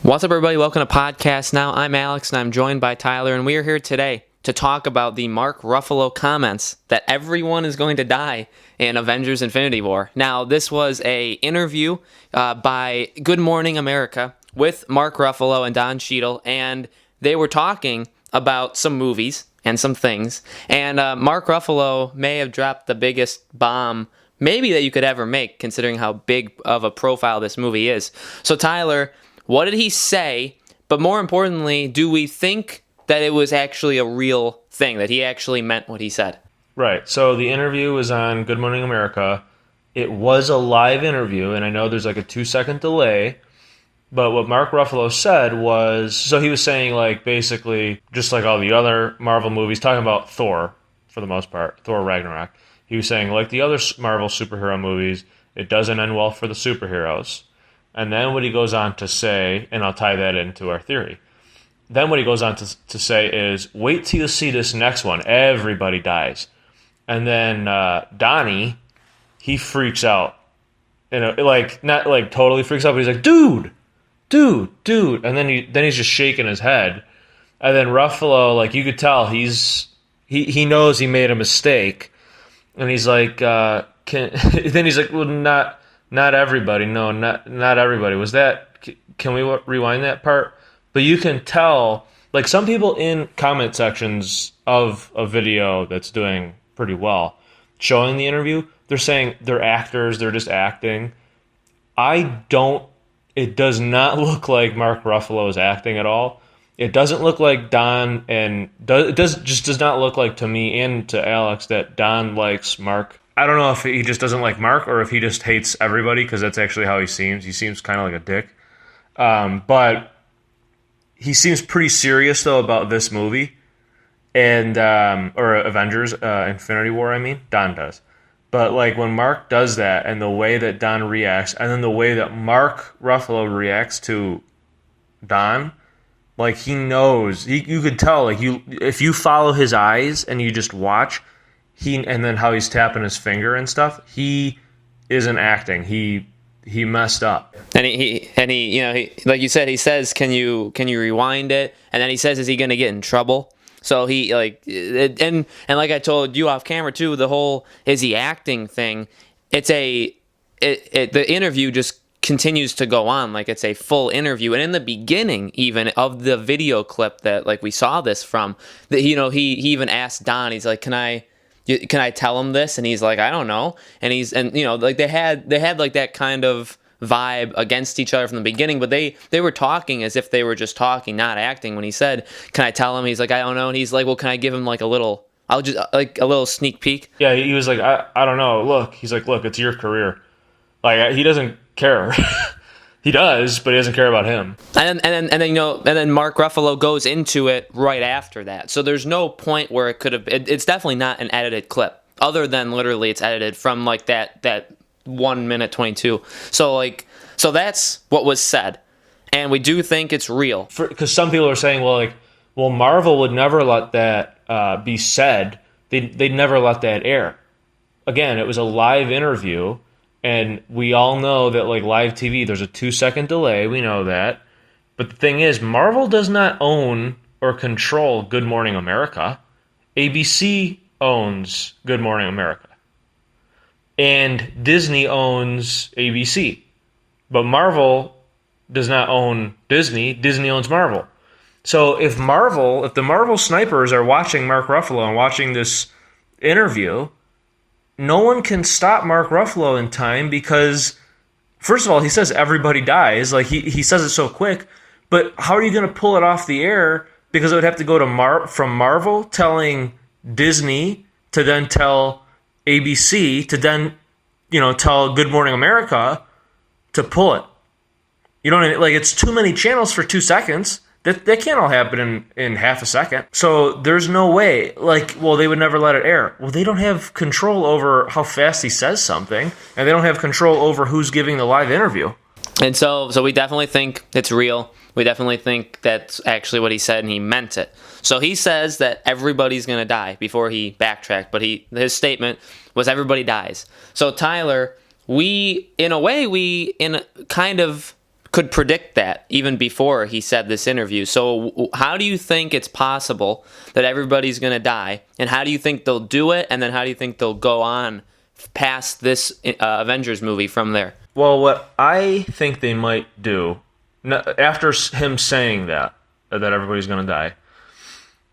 What's up, everybody? Welcome to Podcast Now. I'm Alex, and I'm joined by Tyler, and we are here today to talk about the Mark Ruffalo comments that everyone is going to die in Avengers Infinity War. Now, this was a interview by Good Morning America with Mark Ruffalo and Don Cheadle, and they were talking about some movies and some things, and Mark Ruffalo may have dropped the biggest bomb maybe that you could ever make, considering how big of a profile this movie is. So, Tyler, what did he say? But more importantly, do we think that it was actually a real thing, that he actually meant what he said? Right. So the interview was on Good Morning America. It was a live interview, and I know there's like a 2-second delay. But what Mark Ruffalo said was, so he was saying like basically just like all the other Marvel movies, talking about Thor for the most part, Thor Ragnarok. He was saying like the other Marvel superhero movies, it doesn't end well for the superheroes. And then what he goes on to say, and I'll tie that into our theory. Then what he goes on to say is, wait till you see this next one. Everybody dies. And then Donnie, he freaks out. Not like totally freaks out, but he's like, dude. And then he's just shaking his head. And then Ruffalo, like you could tell, he knows he made a mistake. And he's like, then he's like, well, not everybody. No, not everybody. Was that? Can we rewind that part? But you can tell, like some people in comment sections of a video that's doing pretty well, showing the interview, they're saying they're actors, they're just acting. It does not look like Mark Ruffalo is acting at all. It doesn't look like Don, and it does not look like to me and to Alex that Don likes Mark. I don't know if he just doesn't like Mark or if he just hates everybody, because that's actually how he seems. He seems kind of like a dick. But he seems pretty serious, though, about this movie. And or Avengers Infinity War, I mean. Don does. But like when Mark does that and the way that Don reacts and then the way that Mark Ruffalo reacts to Don, like he knows. You could tell, like if you follow his eyes and you just watch, and then how he's tapping his finger and stuff, he isn't acting. He messed up. And he like you said, he says, can you rewind it? And then he says, is he going to get in trouble? So he and like I told you off camera too, the whole is he acting thing, the interview just continues to go on like it's a full interview. And in the beginning even of the video clip that like we saw this from, that he even asked Don, he's like, can I tell him this? And he's like, I don't know. And like they had like that kind of vibe against each other from the beginning, but they were talking as if they were just talking, not acting. When he said, can I tell him? He's like, I don't know. And he's like, well, can I give him like a little sneak peek? Yeah, he was like, I don't know. Look, he's like, look, it's your career. Like he doesn't care. He does, but he doesn't care about him. And then Mark Ruffalo goes into it right after that. So there's no point where it could have. It's definitely not an edited clip, other than literally it's edited from like that 1 minute 22. So that's what was said, and we do think it's real. Because some people are saying, well, Marvel would never let that be said. They'd never let that air. Again, it was a live interview. And we all know that like live TV, there's a 2-second delay. We know that. But the thing is, Marvel does not own or control Good Morning America. ABC owns Good Morning America. And Disney owns ABC. But Marvel does not own Disney. Disney owns Marvel. So if the Marvel snipers are watching Mark Ruffalo and watching this interview, no one can stop Mark Ruffalo in time because, first of all, he says everybody dies. Like he says it so quick, but how are you going to pull it off the air? Because it would have to go to from Marvel telling Disney to then tell ABC to then, tell Good Morning America to pull it. You know what I mean? Like it's too many channels for 2 seconds. That can't all happen in half a second. So there's no way. Like, well, they would never let it air. Well, they don't have control over how fast he says something, and they don't have control over who's giving the live interview. And so we definitely think it's real. We definitely think that's actually what he said, and he meant it. So he says that everybody's going to die before he backtracked, but his statement was everybody dies. So Tyler, we kind of could predict that even before he said this interview. So how do you think it's possible that everybody's going to die? And how do you think they'll do it? And then how do you think they'll go on past this Avengers movie from there? Well, what I think they might do, after him saying that everybody's going to die,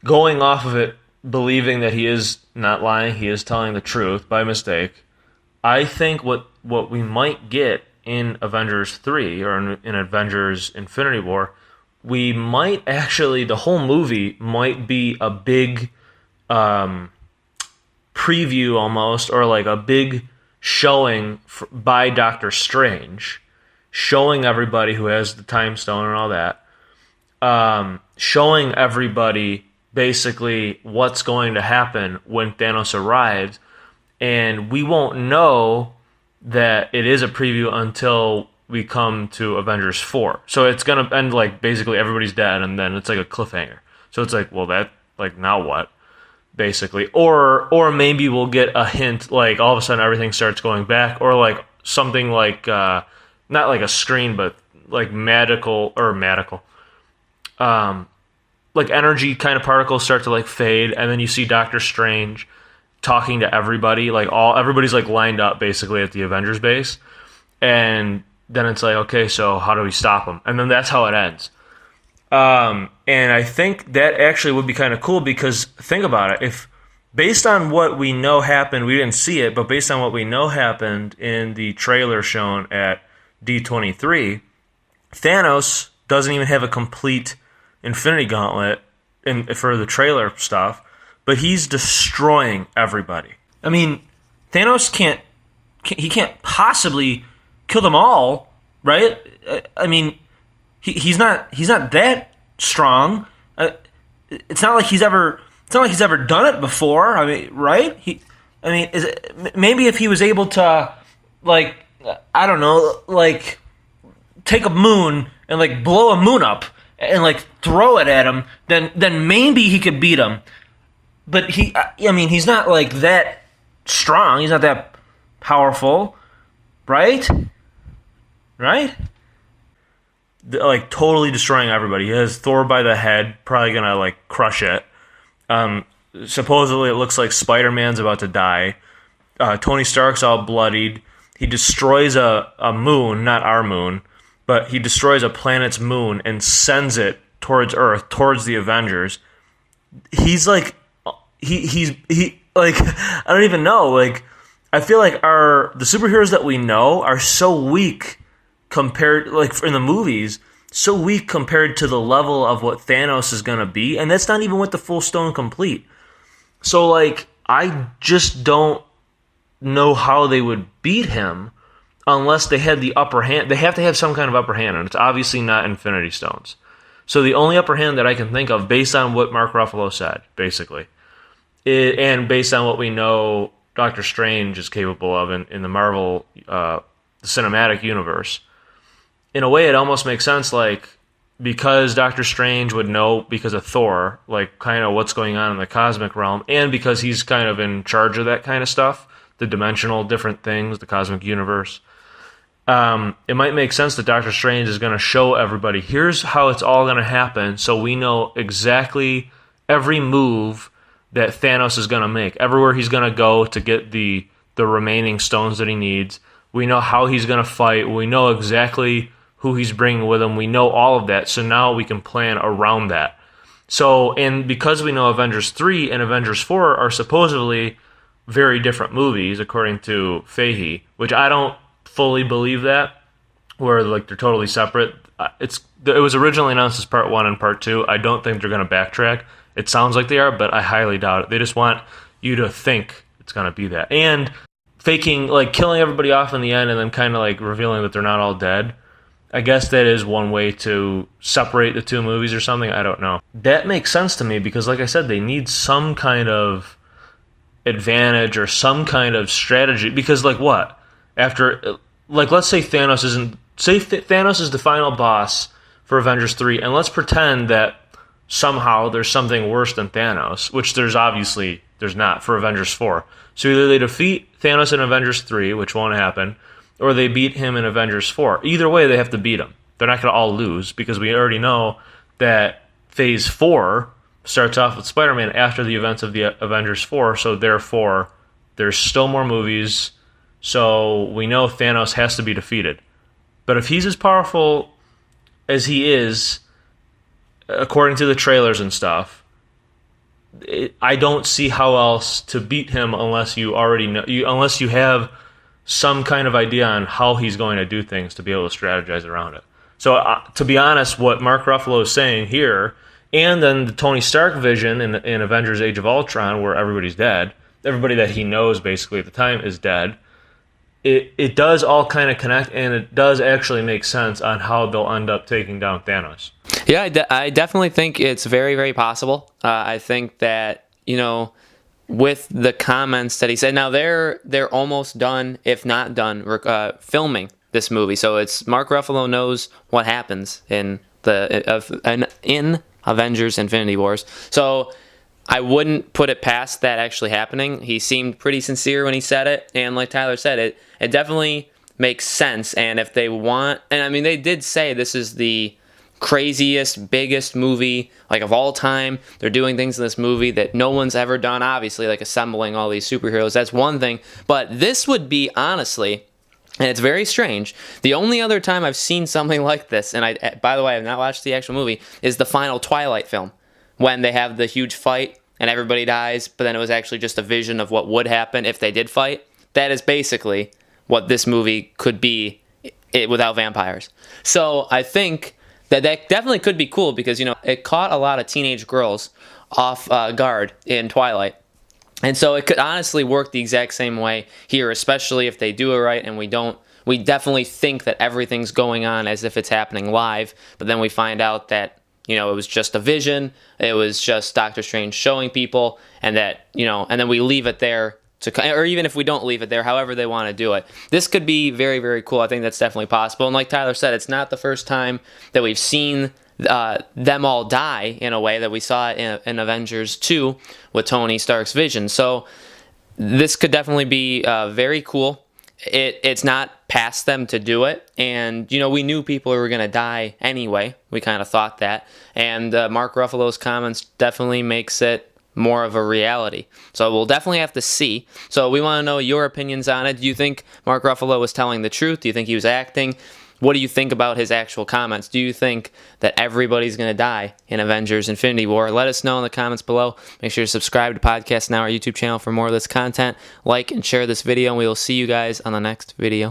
going off of it, believing that he is not lying, he is telling the truth by mistake, I think what we might get in Avengers 3 or in Avengers Infinity War, we might actually, the whole movie might be a big preview almost, or like a big showing by Doctor Strange, showing everybody who has the time stone and all that, showing everybody basically what's going to happen when Thanos arrives, and we won't know that it is a preview until we come to Avengers 4. So it's going to end like basically everybody's dead, and then it's like a cliffhanger. So it's like, well, that, like, now what? Basically. Or maybe we'll get a hint, like all of a sudden everything starts going back, or like something like, not like a screen, but like like energy kind of particles start to like fade, and then you see Doctor Strange talking to everybody, like everybody's like lined up basically at the Avengers base, and then it's like, okay, so how do we stop them? And then that's how it ends. And I think that actually would be kind of cool, because think about it, if based on what we know happened, we didn't see it, but based on what we know happened in the trailer shown at D23, Thanos doesn't even have a complete Infinity Gauntlet for the trailer stuff, but he's destroying everybody. I mean, Thanos can't possibly kill them all, right? I mean, he's not that strong. It's not like he's ever done it before. I mean, right? Maybe if he was able to, like, I don't know, like, take a moon and like blow a moon up and like throw it at him, then maybe he could beat him. But he's not like that strong. He's not that powerful, right? Right? Like totally destroying everybody. He has Thor by the head, probably gonna like crush it. Supposedly it looks like Spider-Man's about to die. Tony Stark's all bloodied. He destroys a moon, not our moon, but he destroys a planet's moon and sends it towards Earth, towards the Avengers. He's like, he like, I don't even know. Like, I feel like the superheroes that we know are so weak compared, like in the movies, so weak compared to the level of what Thanos is gonna be, and that's not even with the full stone complete. So like, I just don't know how they would beat him unless they had the upper hand. They have to have some kind of upper hand, and it's obviously not Infinity Stones. So the only upper hand that I can think of, based on what Mark Ruffalo said, basically, and based on what we know Doctor Strange is capable of in the Marvel cinematic universe, in a way it almost makes sense, like, because Doctor Strange would know because of Thor, like, kind of what's going on in the cosmic realm, and because he's kind of in charge of that kind of stuff, the dimensional different things, the cosmic universe, it might make sense that Doctor Strange is going to show everybody, here's how it's all going to happen, so we know exactly every move that Thanos is going to make, everywhere he's going to go to get the remaining stones that he needs. We know how he's going to fight. We know exactly who he's bringing with him. We know all of that, so now we can plan around that. So, and because we know Avengers 3 and Avengers 4 are supposedly very different movies, according to Fahey, which I don't fully believe that, where like they're totally separate. It was originally announced as part 1 and part 2. I don't think they're going to backtrack. It sounds like they are, but I highly doubt it. They just want you to think it's going to be that. And faking, like killing everybody off in the end and then kind of like revealing that they're not all dead. I guess that is one way to separate the two movies or something. I don't know. That makes sense to me because, like I said, they need some kind of advantage or some kind of strategy. Because, like, what? After, like, let's say Thanos isn't... Say Thanos is the final boss for Avengers 3, and let's pretend that somehow there's something worse than Thanos, which there's not for Avengers 4. So either they defeat Thanos in Avengers 3, which won't happen, or they beat him in Avengers 4. Either way, they have to beat him. They're not going to all lose because we already know that Phase 4 starts off with Spider-Man after the events of the Avengers 4, so therefore there's still more movies, so we know Thanos has to be defeated. But if he's as powerful as he is, according to the trailers and stuff, I don't see how else to beat him unless you already know, unless you have some kind of idea on how he's going to do things to be able to strategize around it. So to be honest, what Mark Ruffalo is saying here, and then the Tony Stark vision in Avengers Age of Ultron, where everybody's dead, everybody that he knows basically at the time is dead, it does all kind of connect, and it does actually make sense on how they'll end up taking down Thanos. Yeah, I definitely think it's very, very possible. I think that, with the comments that he said, now they're almost done, if not done, filming this movie. So it's Mark Ruffalo knows what happens in Avengers Infinity Wars. So I wouldn't put it past that actually happening. He seemed pretty sincere when he said it, and like Tyler said, it definitely makes sense. And if they want, and I mean, they did say this is the craziest, biggest movie like of all time. They're doing things in this movie that no one's ever done, obviously, like assembling all these superheroes. That's one thing. But this would be, honestly, and it's very strange, the only other time I've seen something like this, and by the way, I've not watched the actual movie, is the final Twilight film, when they have the huge fight and everybody dies, but then it was actually just a vision of what would happen if they did fight. That is basically what this movie could be without vampires. So I think that definitely could be cool because, it caught a lot of teenage girls off guard in Twilight. And so it could honestly work the exact same way here, especially if they do it right and we definitely think that everything's going on as if it's happening live, but then we find out that, it was just a vision, it was just Doctor Strange showing people, and that, and then we leave it there or even if we don't leave it there, however they want to do it. This could be very, very cool. I think that's definitely possible. And like Tyler said, it's not the first time that we've seen them all die in a way that we saw it in Avengers 2 with Tony Stark's vision. So this could definitely be very cool. It's not past them to do it. And, we knew people were going to die anyway. We kind of thought that. And Mark Ruffalo's comments definitely makes it more of a reality. So we'll definitely have to see. So we want to know your opinions on it. Do you think Mark Ruffalo was telling the truth? Do you think he was acting? What do you think about his actual comments? Do you think that everybody's going to die in Avengers Infinity War? Let us know in the comments below. Make sure to subscribe to Podcast Now, our YouTube channel, for more of this content. Like and share this video, and we will see you guys on the next video.